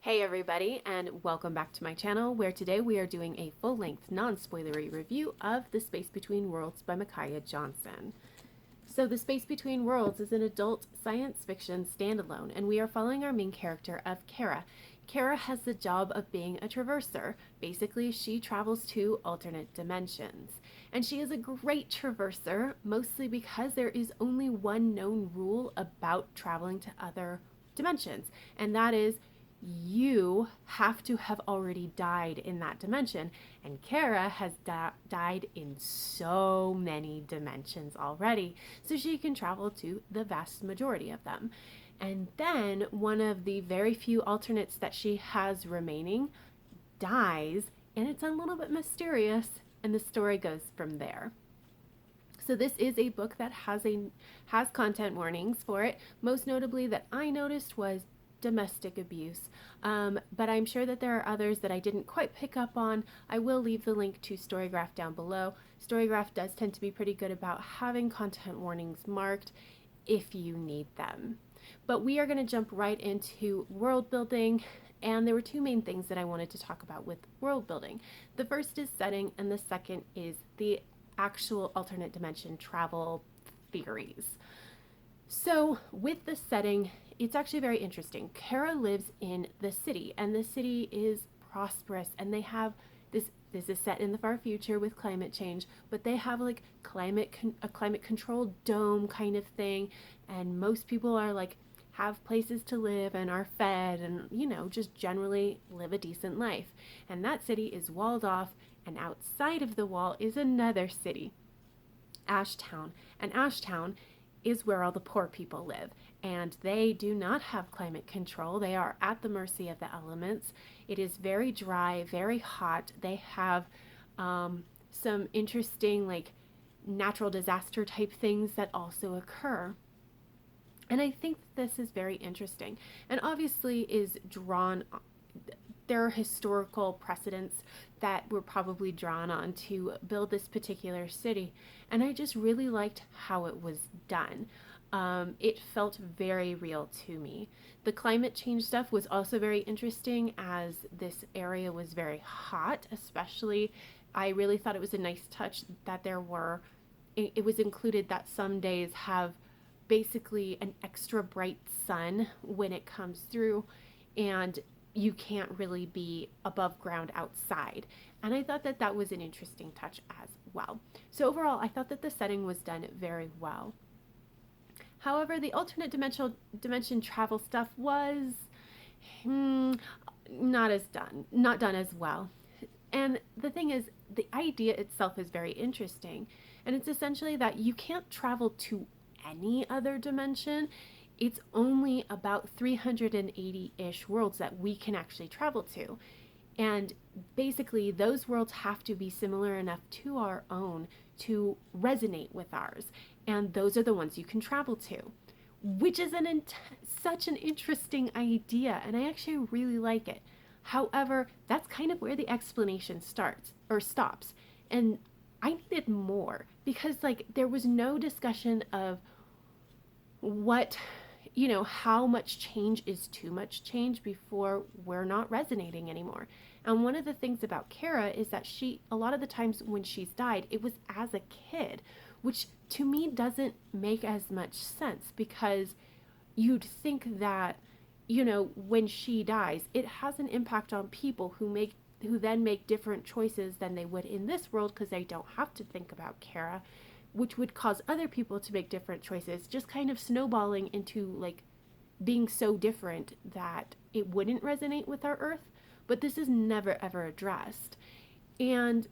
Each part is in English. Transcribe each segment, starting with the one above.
Hey everybody, and welcome back to my channel, where today we are doing a full-length, non-spoilery review of The Space Between Worlds by Micaiah Johnson. So The Space Between Worlds is an adult science fiction standalone, and we are following our main character of Kara. Kara has the job of being a traverser. Basically, she travels to alternate dimensions. And she is a great traverser, mostly because there is only one known rule about traveling to other dimensions, and that is you have to have already died in that dimension. And Kara has died in so many dimensions already, so she can travel to the vast majority of them. And then one of the very few alternates that she has remaining dies, and it's a little bit mysterious, and the story goes from there. So this is a book that has content warnings for it. Most notably that I noticed was domestic abuse. But I'm sure that there are others that I didn't quite pick up on. I will leave the link to Storygraph down below. Storygraph does tend to be pretty good about having content warnings marked if you need them. But we are going to jump right into world building. And there were two main things that I wanted to talk about with world building. The first is setting, and the second is the actual alternate dimension travel theories. So with the setting, it's actually very interesting. Kara lives in the city, and the city is prosperous, and they have this is set in the far future with climate change, but they have like a climate controlled dome kind of thing, and most people are like have places to live and are fed and just generally live a decent life. And that city is walled off, and outside of the wall is another city, Ashtown. And Ashtown is where all the poor people live. And they do not have climate control. They are at the mercy of the elements. It is very dry, very hot. They have some interesting, like, natural disaster type things that also occur. And I think this is very interesting, and obviously is drawn. There are historical precedents that were probably drawn on to build this particular city, and I just really liked how it was done. It felt very real to me. The climate change stuff was also very interesting, as this area was very hot, especially. I really thought it was a nice touch that it was included that some days have basically an extra bright sun when it comes through, and you can't really be above ground outside. And I thought that that was an interesting touch as well. So overall, I thought that the setting was done very well. However, the alternate dimension travel stuff was not done as well. And the thing is, the idea itself is very interesting, and it's essentially that you can't travel to any other dimension. It's only about 380-ish worlds that we can actually travel to. And basically, those worlds have to be similar enough to our own to resonate with ours. And those are the ones you can travel to, which is such an interesting idea. And I actually really like it. However, that's kind of where the explanation starts or stops. And I needed more, because like there was no discussion of how much change is too much change before we're not resonating anymore. And one of the things about Kara is that a lot of the times when she's died, it was as a kid, which to me doesn't make as much sense, because you'd think that, when she dies, it has an impact on people who then make different choices than they would in this world, because they don't have to think about Kara, which would cause other people to make different choices, just kind of snowballing into like being so different that it wouldn't resonate with our Earth. But this is never ever addressed. And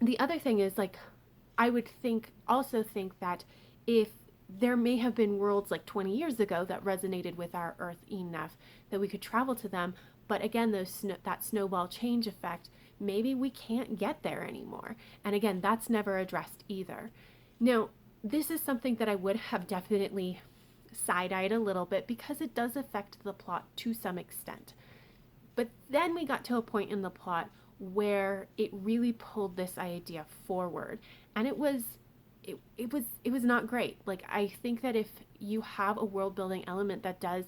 the other thing is, like, I would also think that if there may have been worlds like 20 years ago that resonated with our Earth enough that we could travel to them, but again, that snowball change effect, maybe we can't get there anymore. And again, that's never addressed either. Now, this is something that I would have definitely side-eyed a little bit, because it does affect the plot to some extent. But then we got to a point in the plot where it really pulled this idea forward, and it was not great. Like, I think that if you have a world building element that does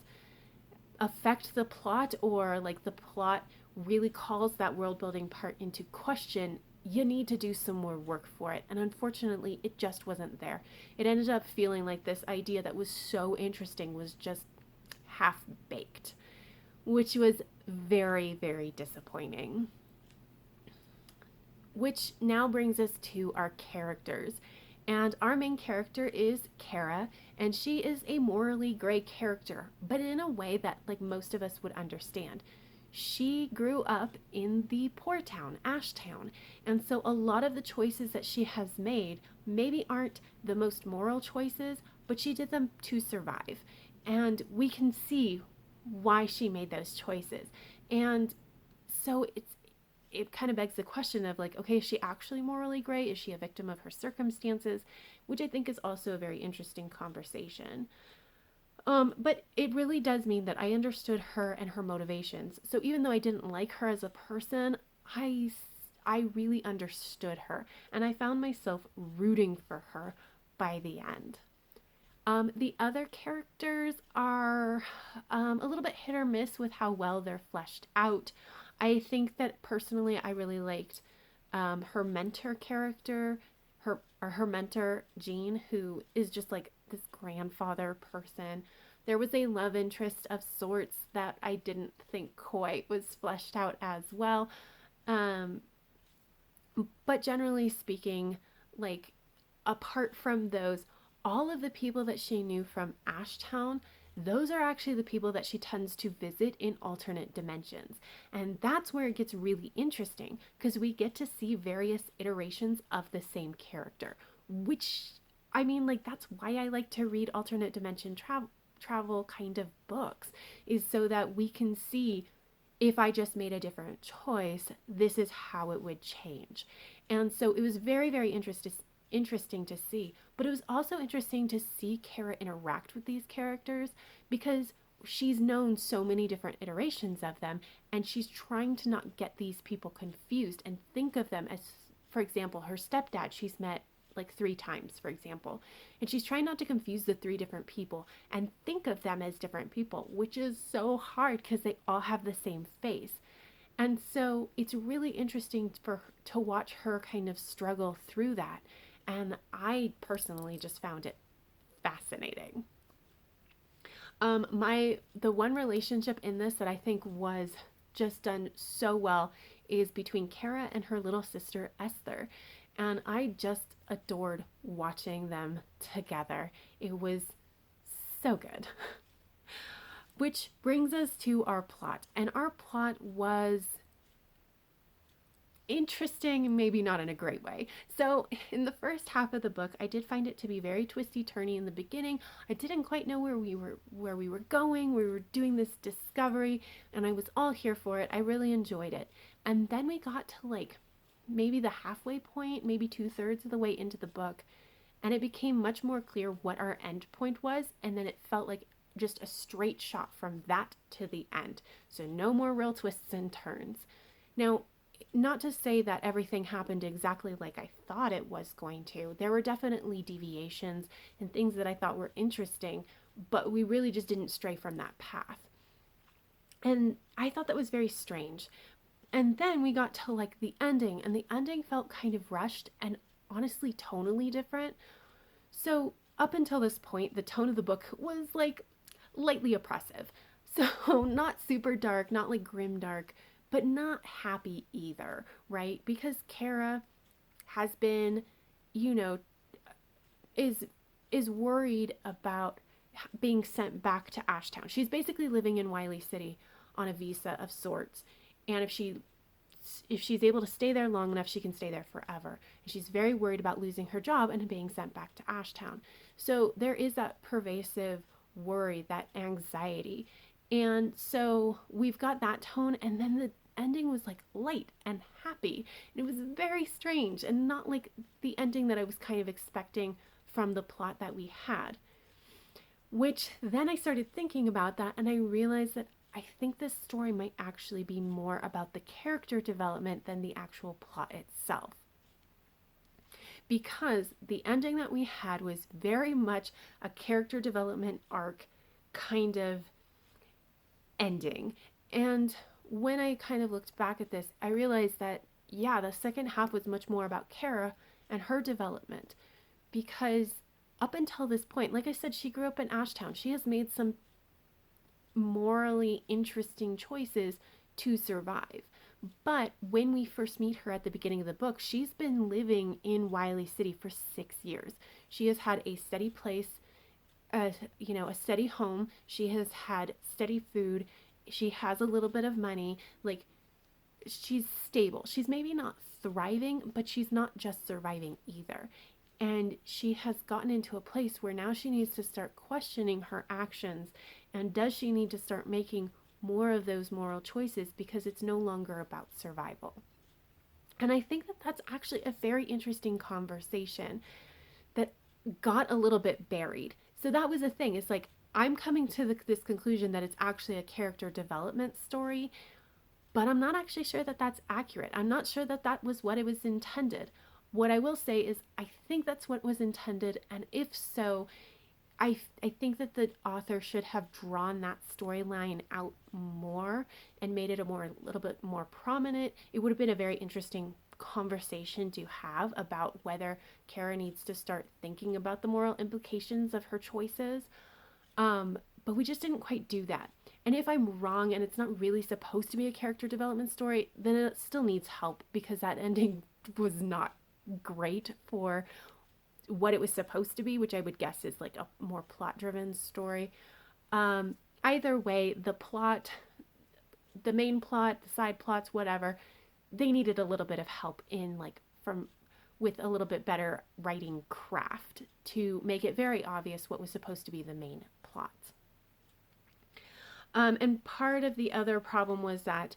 affect the plot, or like the plot really calls that world building part into question, you need to do some more work for it. And unfortunately, it just wasn't there. It ended up feeling like this idea that was so interesting was just half baked, which was very, very disappointing. Which now brings us to our characters. And our main character is Kara, and she is a morally gray character, but in a way that like most of us would understand. She grew up in the poor town, Ashtown, and so a lot of the choices that she has made maybe aren't the most moral choices, but she did them to survive. And we can see why she made those choices. And so it kind of begs the question of like, okay, is she actually morally gray? Is she a victim of her circumstances? Which I think is also a very interesting conversation. But it really does mean that I understood her and her motivations. So even though I didn't like her as a person, I really understood her, and I found myself rooting for her by the end. The other characters are a little bit hit or miss with how well they're fleshed out. I think that personally, I really liked her mentor character, her mentor Jean, who is just like this grandfather person. There was a love interest of sorts that I didn't think quite was fleshed out as well. Um, but generally speaking, like apart from those, all of the people that she knew from Ashtown, those are actually the people that she tends to visit in alternate dimensions. And that's where it gets really interesting because we get to see various iterations of the same character, which I mean, like, that's why I like to read alternate dimension travel kind of books, is so that we can see if I just made a different choice, this is how it would change. And so it was very, very interesting to see. But it was also interesting to see Kara interact with these characters because she's known so many different iterations of them, and she's trying to not get these people confused and think of them as, for example, her stepdad she's met like 3 times, for example. And she's trying not to confuse the 3 different people and think of them as different people, which is so hard because they all have the same face. And so it's really interesting to watch her kind of struggle through that. And I personally just found it fascinating. The one relationship in this that I think was just done so well is between Kara and her little sister Esther. And I just adored watching them together. It was so good. Which brings us to our plot. And our plot was interesting, maybe not in a great way. So in the first half of the book, I did find it to be very twisty turny in the beginning. I didn't quite know where we were going. We were doing this discovery, and I was all here for it. I really enjoyed it. And then we got to like maybe the halfway point, maybe 2/3 of the way into the book, and it became much more clear what our end point was, and then it felt like just a straight shot from that to the end. So no more real twists and turns. Now, not to say that everything happened exactly like I thought it was going to. There were definitely deviations and things that I thought were interesting, but we really just didn't stray from that path. And I thought that was very strange. And then we got to like the ending, and the ending felt kind of rushed and honestly tonally different. So up until this point, the tone of the book was like lightly oppressive. So not super dark, not like grim dark, but not happy either, right? Because Kara has been, you know, is worried about being sent back to Ashtown. She's basically living in Wiley City on a visa of sorts. And if she's able to stay there long enough, she can stay there forever. And she's very worried about losing her job and being sent back to Ashtown. So there is that pervasive worry, that anxiety. And so we've got that tone, and then the ending was like light and happy. And it was very strange and not like the ending that I was kind of expecting from the plot that we had. Which then I started thinking about that, and I realized that I think this story might actually be more about the character development than the actual plot itself. Because the ending that we had was very much a character development arc, kind of ending. And when I kind of looked back at this, I realized that, yeah, the second half was much more about Kara and her development. Because up until this point, like I said, she grew up in Ashtown. She has made some morally interesting choices to survive. But when we first meet her at the beginning of the book, she's been living in Wiley City for 6 years. She has had a steady place, a steady home. She has had steady food. She has a little bit of money. Like, she's stable. She's maybe not thriving, but she's not just surviving either. And she has gotten into a place where now she needs to start questioning her actions. And does she need to start making more of those moral choices because it's no longer about survival? And I think that that's actually a very interesting conversation that got a little bit buried. So that was the thing. It's like, I'm coming to this conclusion that it's actually a character development story, but I'm not actually sure that that's accurate. I'm not sure that that was what it was intended. What I will say is I think that's what was intended, and if so, I think that the author should have drawn that storyline out more and made it a little bit more prominent. It would have been a very interesting conversation to have about whether Kara needs to start thinking about the moral implications of her choices. But we just didn't quite do that. And if I'm wrong and it's not really supposed to be a character development story, then it still needs help because that ending was not great for what it was supposed to be, which I would guess is like a more plot driven story. Either way, the plot, the main plot, the side plots, whatever, they needed a little bit of help in with a little bit better writing craft to make it very obvious what was supposed to be the main plot. And part of the other problem was that,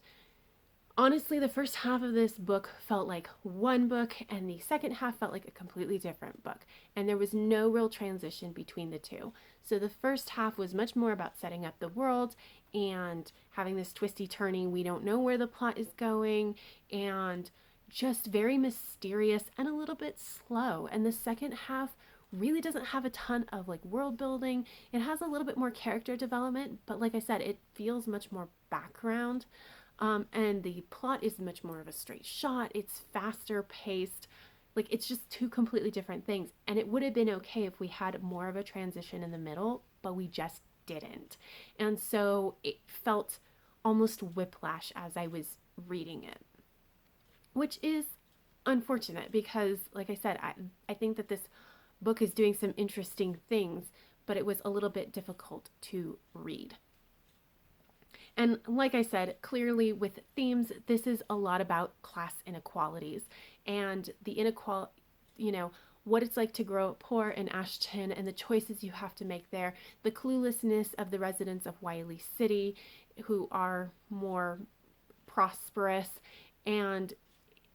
honestly, the first half of this book felt like one book, and the second half felt like a completely different book. And there was no real transition between the two. So the first half was much more about setting up the world and having this twisty turning. We don't know where the plot is going, and just very mysterious and a little bit slow. And the second half really doesn't have a ton of like world building. It has a little bit more character development, but like I said, it feels much more background. And the plot is much more of a straight shot. It's faster paced. Like, it's just two completely different things. And it would have been okay if we had more of a transition in the middle, but we just didn't. And so it felt almost whiplash as I was reading it, which is unfortunate because, like I said, I think that this book is doing some interesting things, but it was a little bit difficult to read. And like I said, clearly with themes, this is a lot about class inequalities and the inequality, what it's like to grow up poor in Ashton and the choices you have to make there, the cluelessness of the residents of Wiley City who are more prosperous, and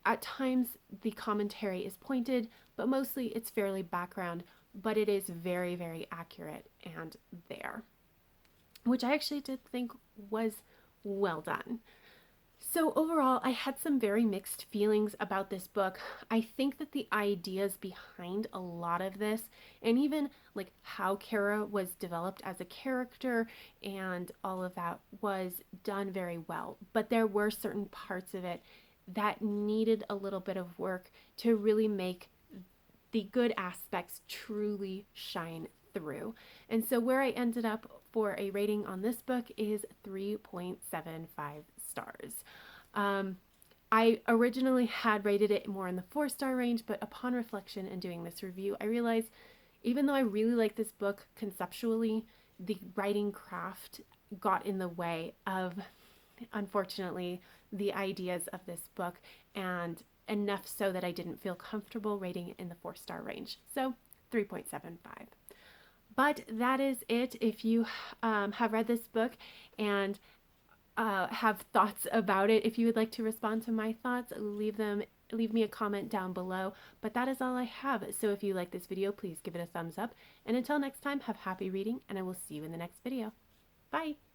at times the commentary is pointed, but mostly it's fairly background, but it is very, very accurate and there, which I actually did think was well done. So overall, I had some very mixed feelings about this book. I think that the ideas behind a lot of this, and even like how Kara was developed as a character and all of that, was done very well. But there were certain parts of it that needed a little bit of work to really make the good aspects truly shine through. And so where I ended up for a rating on this book is 3.75 stars. I originally had rated it more in the 4-star range, but upon reflection and doing this review, I realized even though I really like this book conceptually, the writing craft got in the way of, unfortunately, the ideas of this book, and enough so that I didn't feel comfortable rating it in the 4-star range. So 3.75. But that is it. If you have read this book and have thoughts about it, if you would like to respond to my thoughts, leave me a comment down below. But that is all I have. So if you like this video, please give it a thumbs up. And until next time, have happy reading, and I will see you in the next video. Bye!